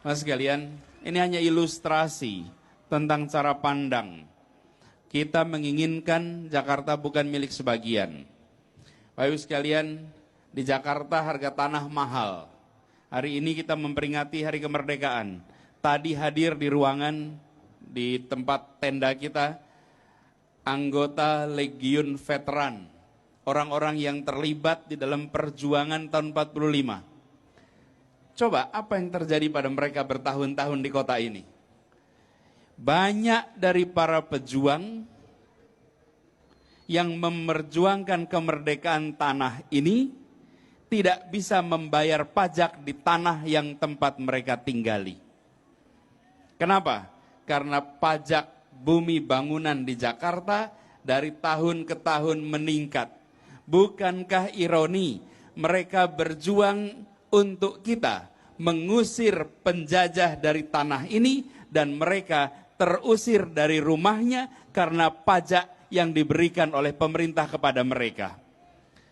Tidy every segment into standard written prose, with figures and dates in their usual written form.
Mas sekalian, ini hanya ilustrasi tentang cara pandang. Kita menginginkan Jakarta bukan milik sebagian. Bapak Ibu sekalian, di Jakarta harga tanah mahal. Hari ini kita memperingati Hari Kemerdekaan. Tadi hadir di ruangan, di tempat tenda kita, anggota Legiun Veteran. Orang-orang yang terlibat di dalam perjuangan tahun 45. Coba, apa yang terjadi pada mereka bertahun-tahun di kota ini? Banyak dari para pejuang yang memperjuangkan kemerdekaan tanah ini tidak bisa membayar pajak di tanah yang tempat mereka tinggali. Kenapa? Karena pajak bumi bangunan di Jakarta dari tahun ke tahun meningkat. Bukankah ironi mereka berjuang untuk kita mengusir penjajah dari tanah ini dan mereka terusir dari rumahnya karena pajak yang diberikan oleh pemerintah kepada mereka.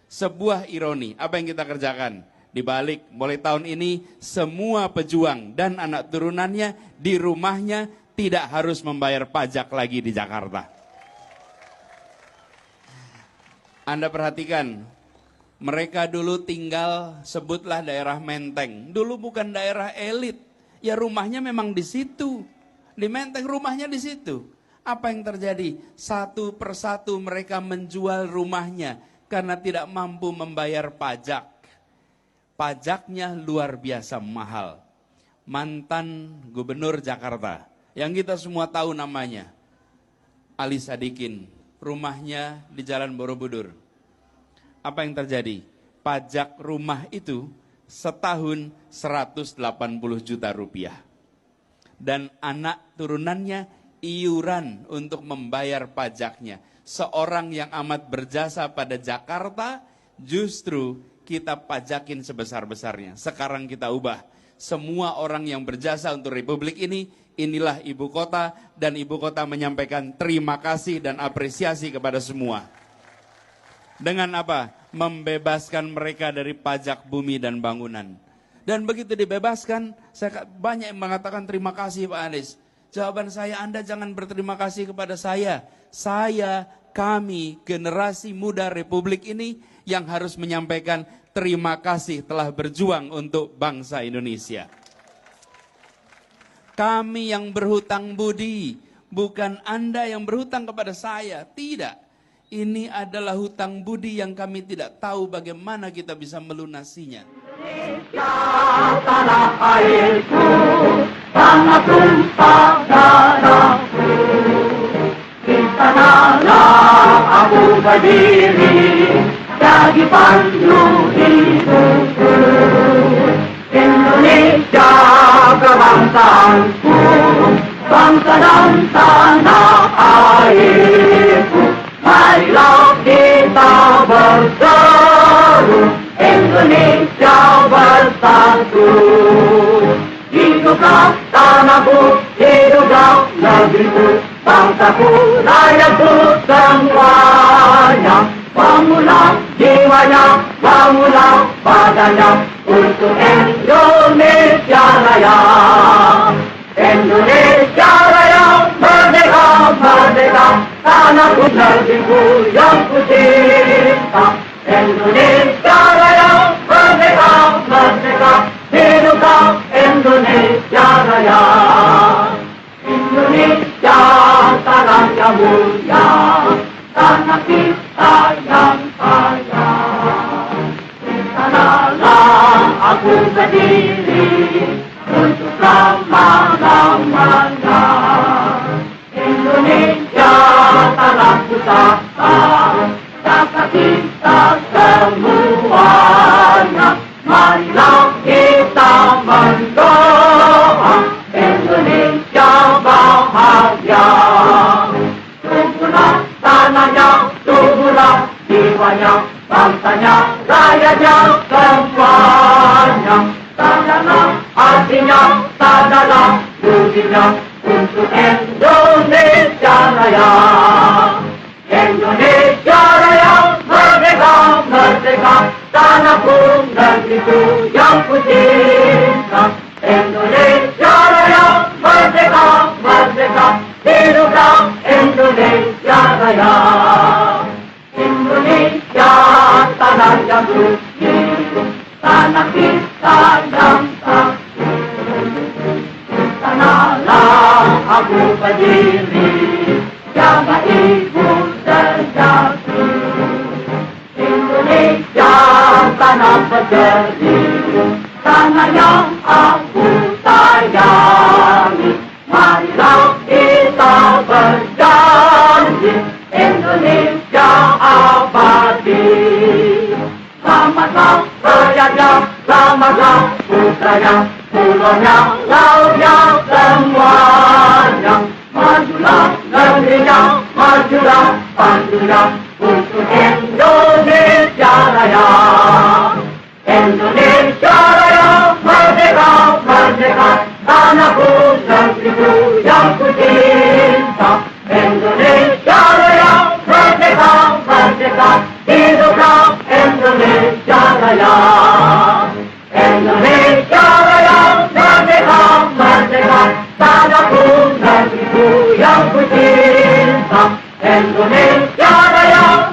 Sebuah ironi, apa yang kita kerjakan? Di balik mulai tahun ini semua pejuang dan anak turunannya di rumahnya tidak harus membayar pajak lagi di Jakarta. Anda perhatikan, mereka dulu tinggal, sebutlah daerah Menteng. Dulu bukan daerah elit, ya rumahnya memang di situ. Di Menteng rumahnya di situ. Apa yang terjadi? Satu persatu mereka menjual rumahnya karena tidak mampu membayar pajak. Pajaknya luar biasa mahal. Mantan Gubernur Jakarta, yang kita semua tahu namanya, Ali Sadikin, rumahnya di Jalan Borobudur. Apa yang terjadi? Pajak rumah itu setahun 180 juta rupiah. Dan anak turunannya iuran untuk membayar pajaknya. Seorang yang amat berjasa pada Jakarta, justru kita pajakin sebesar-besarnya. Sekarang kita ubah. Semua orang yang berjasa untuk Republik ini, inilah ibu kota, dan ibu kota menyampaikan terima kasih dan apresiasi kepada semua. Dengan apa? Membebaskan mereka dari pajak bumi dan bangunan. Dan begitu dibebaskan, saya banyak yang mengatakan terima kasih Pak Anies. Jawaban saya, Anda jangan berterima kasih kepada saya. Saya, kami, generasi muda Republik ini yang harus menyampaikan terima kasih telah berjuang untuk bangsa Indonesia. Kami yang berhutang budi, bukan Anda yang berhutang kepada saya. Tidak. Ini adalah hutang budi yang kami tidak tahu bagaimana kita bisa melunasinya. Indonesia, tanah airku, tanah tumpah darahku. Di sanalah aku berdiri, jadi pandu hidupku. Indonesia kebangsaanku, bangsa dan tanah airku. Marilah kita berseru, Indonesia bersatu. Hiduplah tanahku, hiduplah negeriku, bangsaku, rakyatku semuanya. Bangunlah jiwanya, bangunlah badannya untuk Indonesia Raya. Indonesia Raya, merdeka, merdeka, tanahku negeriku yang ku cinta. Indonesia Raya, merdeka, merdeka, hiduplah Indonesia Raya. Indonesia tanah yang mulia, tanah kita yang kaya. Di sanalah aku berdiri untuk selama-lamanya. Indonesia tanahku saka, saka kita semuanya. Marilah kita mendoa Indonesia bahagia. Tubuhlah tanahnya, tubuhlah jiwanya, bangsanya, rakyatnya semuanya. Sadarlah artinya, sadarlah budinya untuk Indonesia Raya. Indonesia Raya, merdeka, merdeka, tanahku, negeriku yang ku cinta. Indonesia tanah kita yang satu. Sanalah aku berdiri, jaga ibu sejati. Indonesia tanah berjeri, tanah yang aku sayangi. Marilah kita berjanji, Indonesia abadi. Selamatlah rakyatnya, selamatlah putranya, pulaunya, lautnya, semuanya. Majulah negerinya, majulah pandunya, untuk Indonesia Raya. Indonesia Raya, merdeka, merdeka, tanahku, negeriku yang ku cinta. Indonesia Raya, merdeka, merdeka, hiduplah Indonesia Raya. Indonesia Raya, merdeka, merdeka, tanahku, negeriku yang ku cinta. Indonesia Raya,